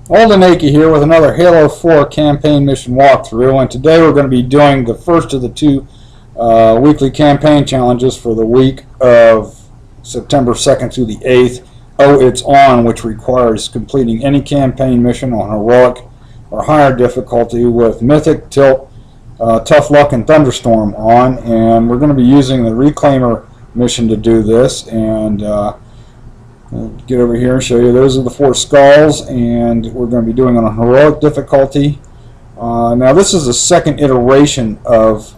Old and Achy here with another Halo 4 campaign mission walkthrough, and today we're going to be doing the first of the two weekly campaign challenges for the week of September 2nd through the 8th. Oh, It's On, which requires completing any campaign mission on heroic or higher difficulty with Mythic, Tilt, Tough Luck, and Thunderstorm on, and we're going to be using the Reclaimer mission to do this. And I'll get over here and show you. Those are the 4 skulls, and we're going to be doing it on heroic difficulty. Now this is the second iteration of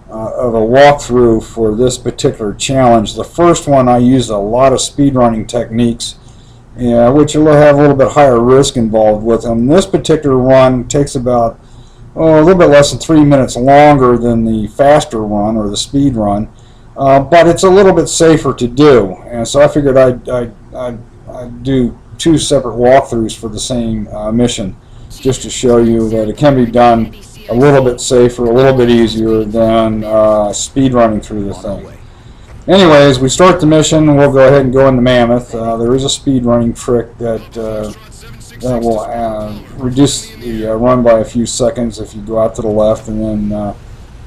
a walkthrough for this particular challenge. The first one I used a lot of speedrunning techniques, which will have a little bit higher risk involved with them. This particular run takes about a little bit less than 3 minutes longer than the faster run or the speed run, but it's a little bit safer to do, and so I figured I'd do 2 separate walkthroughs for the same mission, just to show you that it can be done a little bit safer, a little bit easier than speed running through the thing. Anyways, we start the mission. We'll go ahead and go in the Mammoth. There is a speed running trick that will reduce the run by a few seconds if you go out to the left and then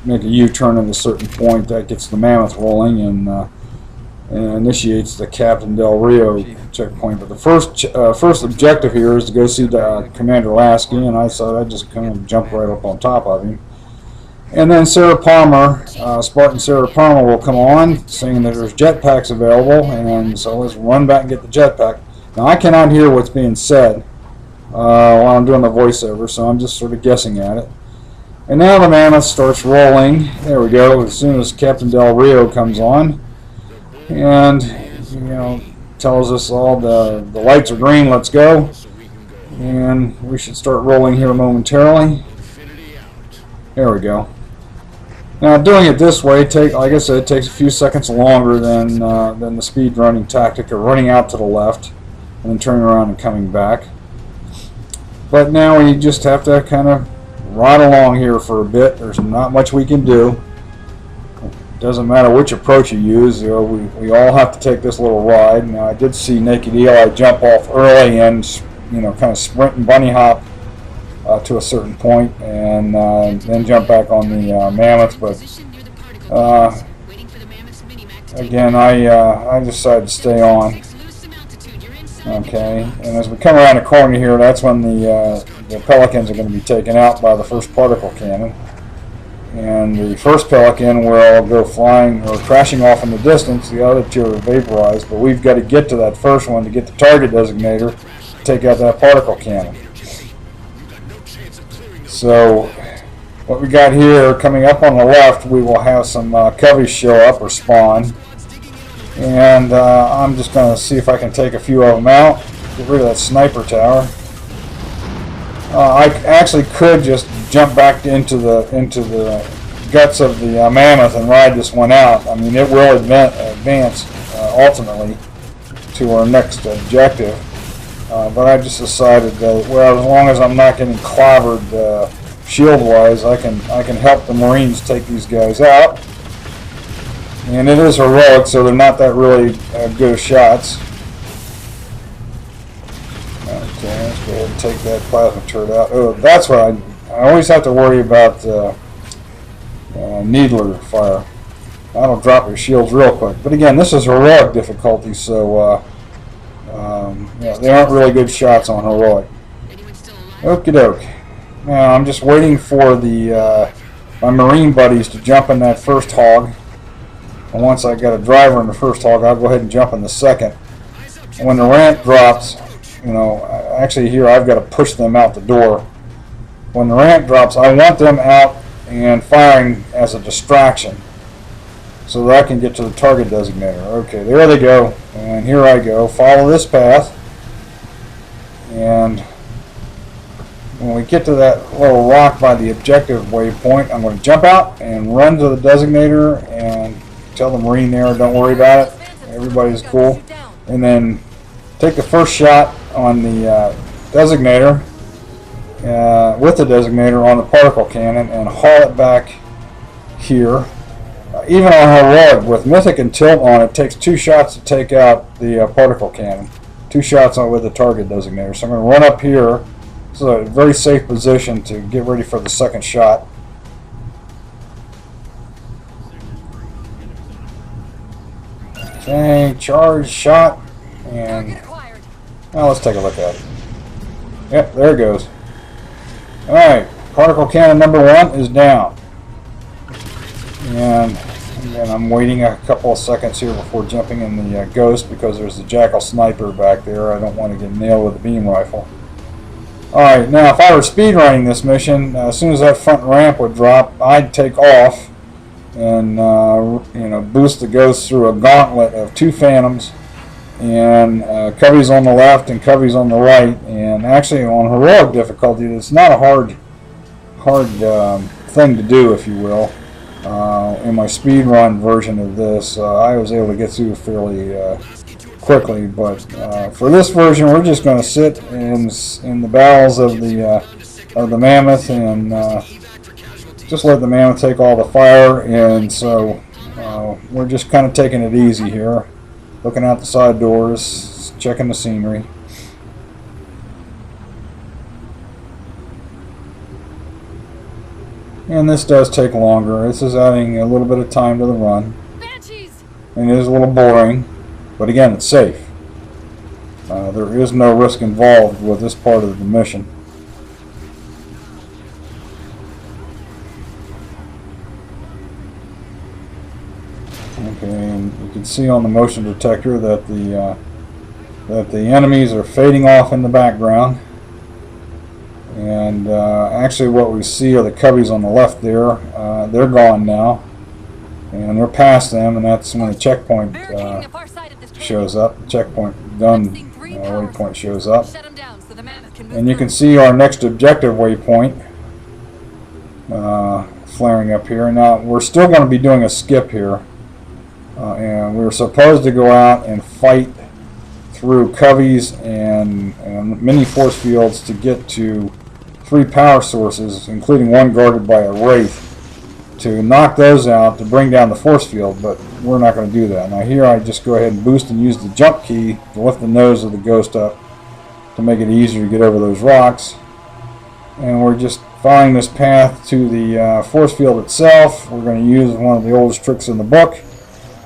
make a U-turn at a certain point. That gets the Mammoth rolling and initiates the Captain Del Rio checkpoint. But the first objective here is to go see Commander Lasky, and I thought I'd just kind of jump right up on top of him. And then Sarah Palmer, Spartan Sarah Palmer, will come on saying that there's jetpacks available, and so let's run back and get the jetpack. Now I cannot hear what's being said while I'm doing the voiceover, so I'm just sort of guessing at it. And now the Mammoth starts rolling. There we go. As soon as Captain Del Rio comes on, and tells us all the lights are green, let's go, and we should start rolling here momentarily. There we go. Now doing it this way, like I said, takes a few seconds longer than the speed running tactic of running out to the left and then turning around and coming back. But now we just have to kind of ride along here for a bit. There's not much we can do. Doesn't matter which approach you use, we all have to take this little ride. Now I did see Naked Eli jump off early and kind of sprint and bunny hop to a certain point, and then jump back on the Mammoth. But again, I decided to stay on. Okay, and as we come around the corner here, that's when the Pelicans are going to be taken out by the first particle cannon. And the first Pelican will go flying or crashing off in the distance. The other 2 are vaporized, but we've got to get to that first one to get the target designator to take out that particle cannon. So what we got here, coming up on the left, we will have some coveys show up or spawn. And I'm just going to see if I can take a few of them out, get rid of that sniper tower. I actually could just jump back into the guts of the Mammoth and ride this one out. I mean, it will advance ultimately to our next objective. But I just decided that, well, as long as I'm not getting clobbered shield-wise, I can help the Marines take these guys out. And it is heroic, so they're not that really good shots. Okay, let's go ahead and take that plasma turret out. Oh, that's what I always have to worry about needler fire. That'll drop your shields real quick. But again, this is heroic difficulty, so they aren't really good shots on heroic. Okie doke. Now I'm just waiting for my Marine buddies to jump in that first hog. And once I got a driver in the first hog, I'll go ahead and jump in the second. And when the ramp drops, actually here I've got to push them out the door. When the ramp drops, I want them out and firing as a distraction so that I can get to the target designator. Okay, there they go, and here I go. Follow this path, and when we get to that little rock by the objective waypoint, I'm going to jump out and run to the designator and tell the Marine there, don't worry about it, everybody's cool, and then take the first shot on the designator with the designator on the particle cannon and haul it back here. Even on heroic, with Mythic and Tilt on, it takes 2 shots to take out the particle cannon. 2 shots on with the target designator. So I'm going to run up here This is a very safe position to get ready for the second shot. Okay, charge, shot, and now let's take a look at it. Yep, there it goes. Alright, particle cannon number 1 is down. And again, I'm waiting a couple of seconds here before jumping in the Ghost because there's a Jackal sniper back there. I don't want to get nailed with a beam rifle. Alright, now if I were speed running this mission, as soon as that front ramp would drop, I'd take off and boost the Ghost through a gauntlet of 2 Phantoms and Coveys on the left and Coveys on the right. And actually on heroic difficulty, it's not a hard thing to do, if you will. In my speed run version of this, I was able to get through fairly quickly, but for this version, we're just going to sit in the bowels of the Mammoth and just let the Mammoth take all the fire. And so we're just kind of taking it easy here, looking out the side doors, checking the scenery. And this does take longer. This is adding a little bit of time to the run. And it is a little boring, but again, it's safe. There is no risk involved with this part of the mission. Okay, and you can see on the motion detector that the enemies are fading off in the background. And actually what we see are the Coveys on the left there. They're gone now. And we're past them, and that's when the checkpoint shows up. The checkpoint gun waypoint shows up. And you can see our next objective waypoint flaring up here. Now, we're still going to be doing a skip here. And we were supposed to go out and fight through Coveys and mini force fields to get to 3 power sources, including one guarded by a Wraith, to knock those out to bring down the force field, but we're not going to do that. Now here I just go ahead and boost and use the jump key to lift the nose of the Ghost up to make it easier to get over those rocks. And we're just following this path to the force field itself. We're going to use one of the oldest tricks in the book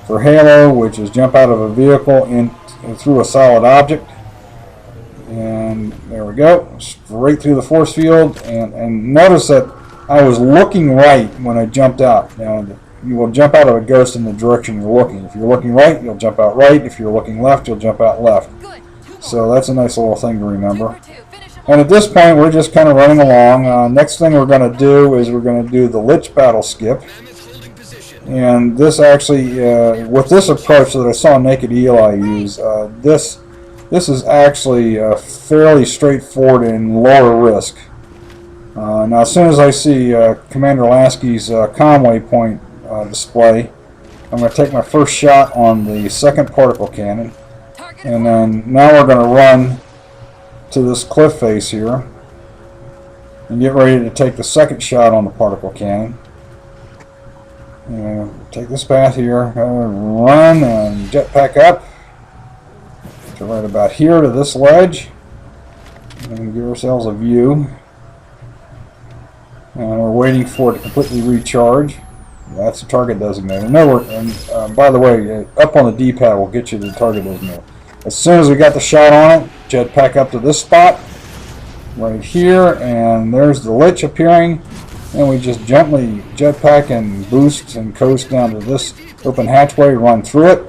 for Halo, which is jump out of a vehicle through a solid object. And there we go, straight through the force field. And notice that I was looking right when I jumped out. Now, you will jump out of a Ghost in the direction you're looking. If you're looking right, you'll jump out right. If you're looking left, you'll jump out left. So that's a nice little thing to remember. And at this point, we're just kind of running along. Next thing we're going to do is we're going to do the Lich battle skip. And this actually, with this approach that I saw Naked Eli use, this is actually fairly straightforward and lower risk. Now, as soon as I see Commander Lasky's comm waypoint display, I'm going to take my first shot on the second particle cannon. And then now we're going to run to this cliff face here and get ready to take the second shot on the particle cannon. And take this path here, run and jetpack up to right about here to this ledge, and give ourselves a view. And we're waiting for it to completely recharge. That's the target designator. And by the way, up on the D-pad will get you to the target designator. As soon as we got the shot on it, jetpack up to this spot, right here, and there's the Lich appearing. And we just gently jetpack and boost and coast down to this open hatchway, run through it.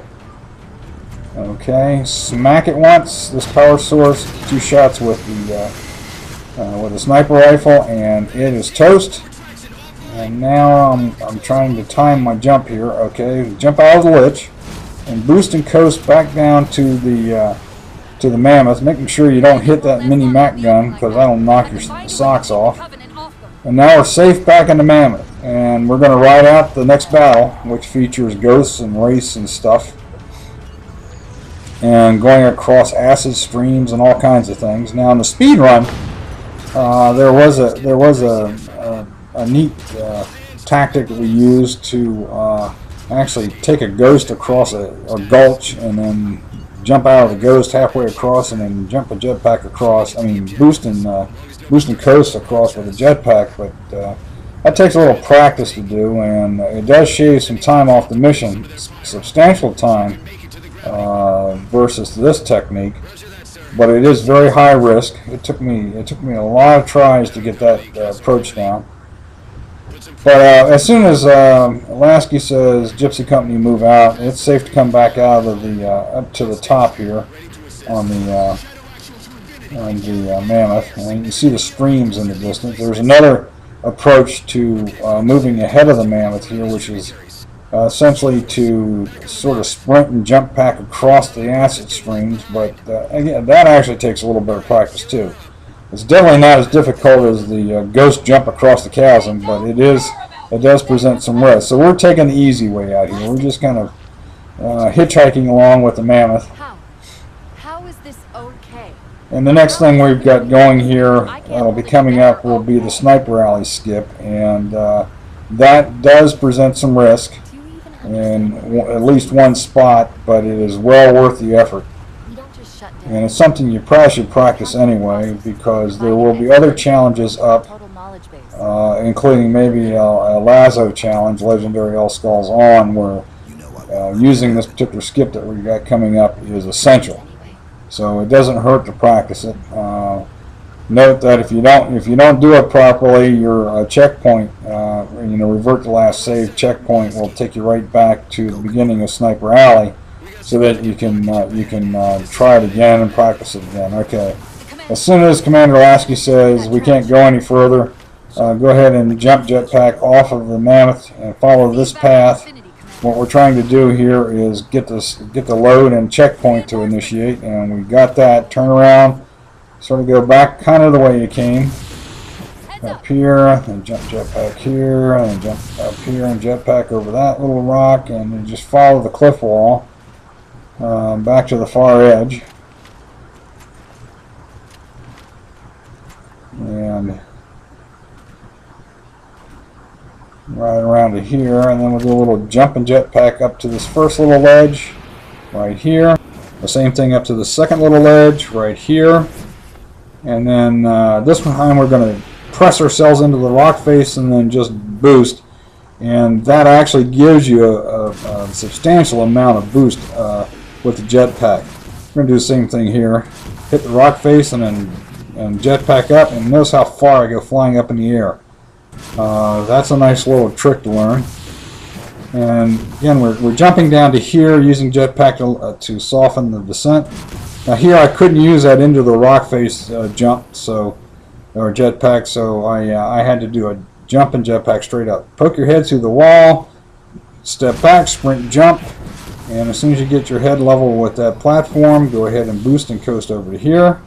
Okay, smack it once, this power source, 2 shots with the sniper rifle, and it is toast. And now I'm trying to time my jump here. Okay, jump out of the Lich and boost and coast back down to the Mammoth, making sure you don't hit that mini Mac gun because that'll knock your socks off. And now we're safe back in the Mammoth, and we're going to ride out the next battle, which features ghosts and wraiths and stuff, and going across acid streams and all kinds of things. Now in the speed run, there was a neat tactic that we used to actually take a ghost across a gulch and then jump out of the ghost halfway across and then jump a jetpack across. I mean, boosting coast across with a jetpack, but that takes a little practice to do, and it does shave some time off the mission, substantial time versus this technique. But it is very high risk. It took me a lot of tries to get that approach down. But as soon as Lasky says Gypsy Company move out, it's safe to come back out of the up to the top here on the Mammoth. And you can see the streams in the distance. There's another approach to moving ahead of the Mammoth here, which is essentially to sort of sprint and jump pack across the acid streams, but again, that actually takes a little bit of practice too. It's definitely not as difficult as the ghost jump across the chasm, but it does present some risk. So we're taking the easy way out here. We're just kind of hitchhiking along with the Mammoth. How is this okay? And the next thing we've got going here that'll be coming up will be the sniper alley skip, and that does present some risk in at least one spot, but it is well worth the effort. And it's something you probably should practice anyway, because there will be other challenges up, including maybe a Lazo challenge, Legendary All Skulls On, where using this particular skip that we got coming up is essential. So it doesn't hurt to practice it. Note that if you don't do it properly, your checkpoint, revert to last save checkpoint will take you right back to the beginning of Sniper Alley, so that you can try it again and practice it again. Okay. As soon as Commander Lasky says we can't go any further, go ahead and jump jetpack off of the Mammoth and follow this path. What we're trying to do here is get the load and checkpoint to initiate, and we got that. Turn around. Sort of go back kind of the way you came. Up here, and jump jetpack here, and jump up here and jetpack over that little rock, and then just follow the cliff wall back to the far edge. And right around to here, and then we'll do a little jump and jetpack up to this first little ledge right here. The same thing up to the second little ledge right here. And then this time we're going to press ourselves into the rock face and then just boost. And that actually gives you a substantial amount of boost with the jetpack. We're going to do the same thing here. Hit the rock face and then jetpack up, and notice how far I go flying up in the air. That's a nice little trick to learn. And again, we're jumping down to here using jetpack to soften the descent. Now here I couldn't use that into the rock face jump, or jetpack, so I had to do a jump and jetpack straight up. Poke your head through the wall, step back, sprint, jump, and as soon as you get your head level with that platform, go ahead and boost and coast over to here.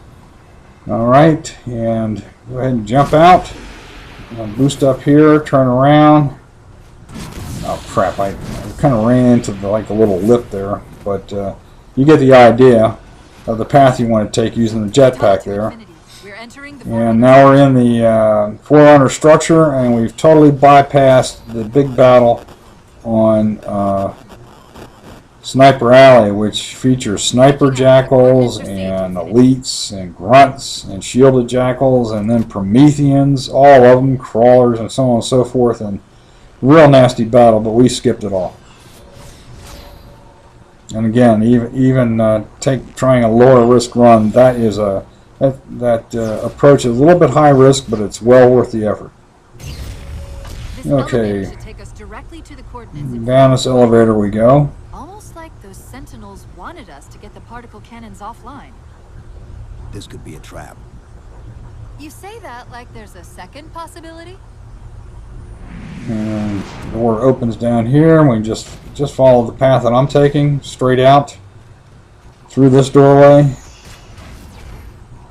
Alright, and go ahead and jump out, boost up here, turn around. Oh crap, I kind of ran into like a little lip there, but you get the idea of the path you want to take using the jetpack there. And now we're in the Forerunner structure, and we've totally bypassed the big battle on Sniper Alley, which features sniper jackals and elites and grunts and shielded jackals, and then Prometheans, all of them, crawlers and so on and so forth, and real nasty battle, but we skipped it all. And again, even trying a lower risk run, that is that approach is a little bit high risk, but it's well worth the effort. Okay, down this elevator we go. Almost like those sentinels wanted us to get the particle cannons offline. This could be a trap. You say that like there's a second possibility? And the door opens down here, and we just follow the path that I'm taking, straight out through this doorway,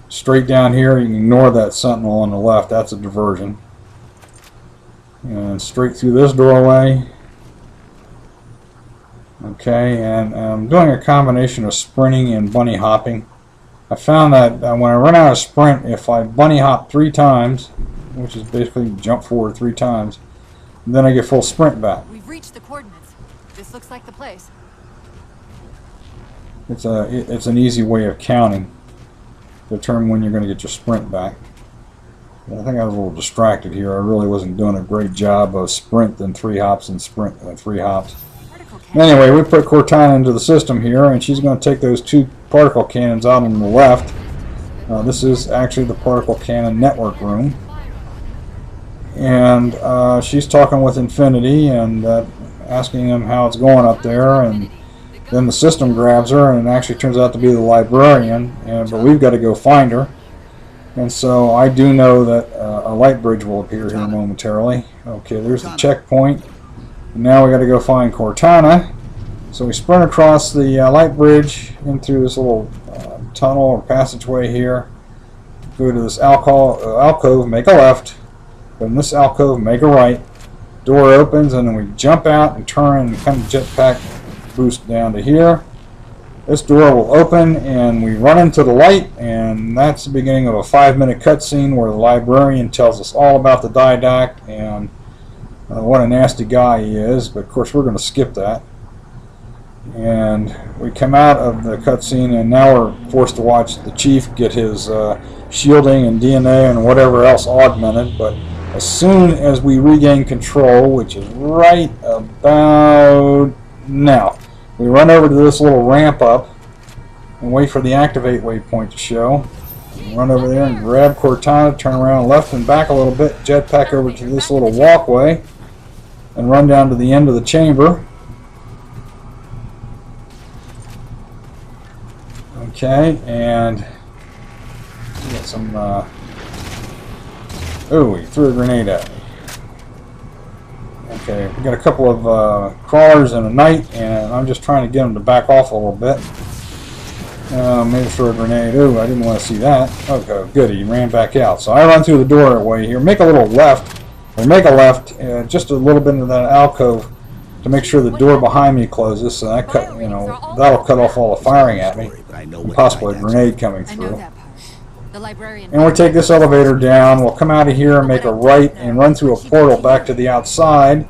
straight down here. You can ignore that sentinel on the left, that's a diversion, and straight through this doorway. Okay, and I'm doing a combination of sprinting and bunny hopping. I found that when I run out of sprint, if I bunny hop 3 times, which is basically jump forward 3 times, then I get full sprint back. We've reached the coordinates. This looks like the place. It's an easy way of counting to determine when you're going to get your sprint back. I think I was a little distracted here. I really wasn't doing a great job of sprint then 3 hops and sprint then 3 hops. Anyway, we put Cortana into the system here, and she's going to take those 2 particle cannons out on the left. This is actually the particle cannon network room. And she's talking with Infinity and asking him how it's going up there. And then the system grabs her, and it actually turns out to be the librarian. But we've got to go find her. And so I do know that a light bridge will appear here momentarily. Okay, there's the checkpoint. And now we got to go find Cortana. So we sprint across the light bridge in through this little tunnel or passageway here. Go to this alcove, make a left. But in this alcove, make a right. Door opens, and then we jump out and turn and kind of jetpack boost down to here. This door will open, and we run into the light, and that's the beginning of a 5-minute cutscene where the librarian tells us all about the Didact and what a nasty guy he is. But of course, we're going to skip that. And we come out of the cutscene, and now we're forced to watch the chief get his shielding and DNA and whatever else augmented. But as soon as we regain control, which is right about now, we run over to this little ramp up and wait for the activate waypoint to show. Run over there and grab Cortana, turn around left and back a little bit, jetpack over to this little walkway, and run down to the end of the chamber. Okay, and we got some. Oh, he threw a grenade at me. Okay, we got a couple of crawlers and a knight, and I'm just trying to get them to back off a little bit. Maybe throw a grenade. Oh, I didn't want to see that. Okay, good. He ran back out. So I run through the doorway here. Make a little left, or make a left, just a little bit into that alcove to make sure the door behind me closes. So that that'll cut off all the firing at me, and possibly a grenade coming through. And we'll take this elevator down. We'll come out of here and make a right and run through a portal back to the outside.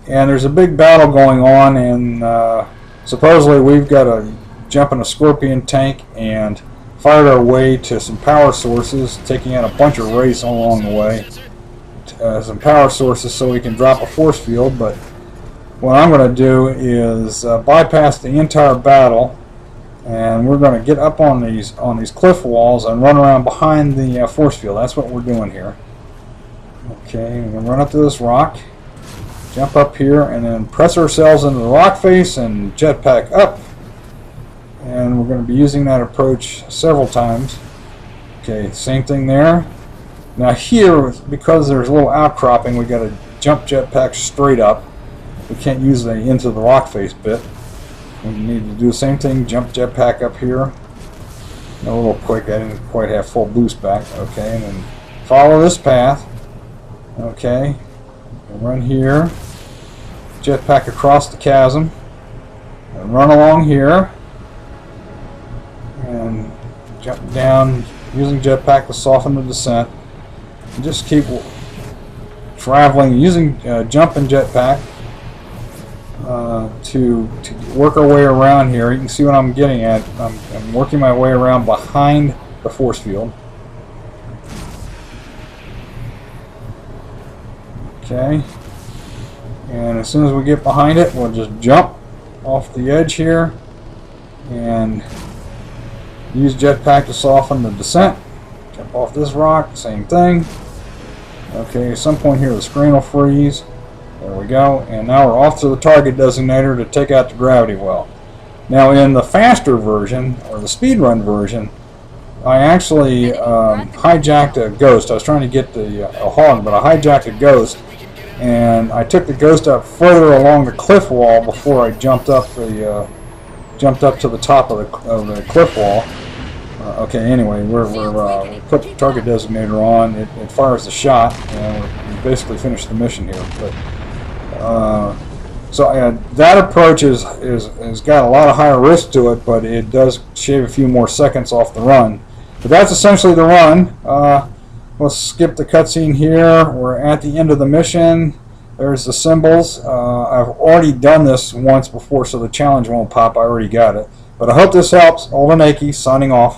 And there's a big battle going on, and supposedly we've got to jump in a scorpion tank and fired our way to some power sources, taking out a bunch of wraiths along the way. Some power sources so we can drop a force field. But what I'm going to do is bypass the entire battle. And we're going to get up on these cliff walls and run around behind the force field. That's what we're doing here. Okay, we're going to run up to this rock, jump up here, and then press ourselves into the rock face and jetpack up. And we're going to be using that approach several times. Okay, same thing there. Now here, because there's a little outcropping, we got to jump jetpack straight up. We can't use the into the rock face bit. We need to do the same thing, jump jetpack up here. A little quick, I didn't quite have full boost back. Okay, and then follow this path. Okay, run here, jetpack across the chasm, and run along here, and jump down using jetpack to soften the descent. And just keep traveling using jump and jetpack. To work our way around here. You can see what I'm getting at. I'm working my way around behind the force field. Okay. And as soon as we get behind it, we'll just jump off the edge here and use jetpack to soften the descent. Jump off this rock, same thing. Okay, at some point here the screen will freeze. There we go, and now we're off to the target designator to take out the gravity well. Now in the faster version, or the speedrun version, I actually hijacked a ghost. I was trying to get a hog, but I hijacked a ghost, and I took the ghost up further along the cliff wall before I jumped up to the top of the cliff wall. Okay, anyway, we put the target designator on. It fires the shot, and we basically finished the mission here. But so that approach has got a lot of higher risk to it, but it does shave a few more seconds off the run. But that's essentially the run. Let's skip the cutscene here. We're at the end of the mission. There's the symbols. I've already done this once before, so the challenge won't pop. I already got it. But I hope this helps. Olden Akey signing off.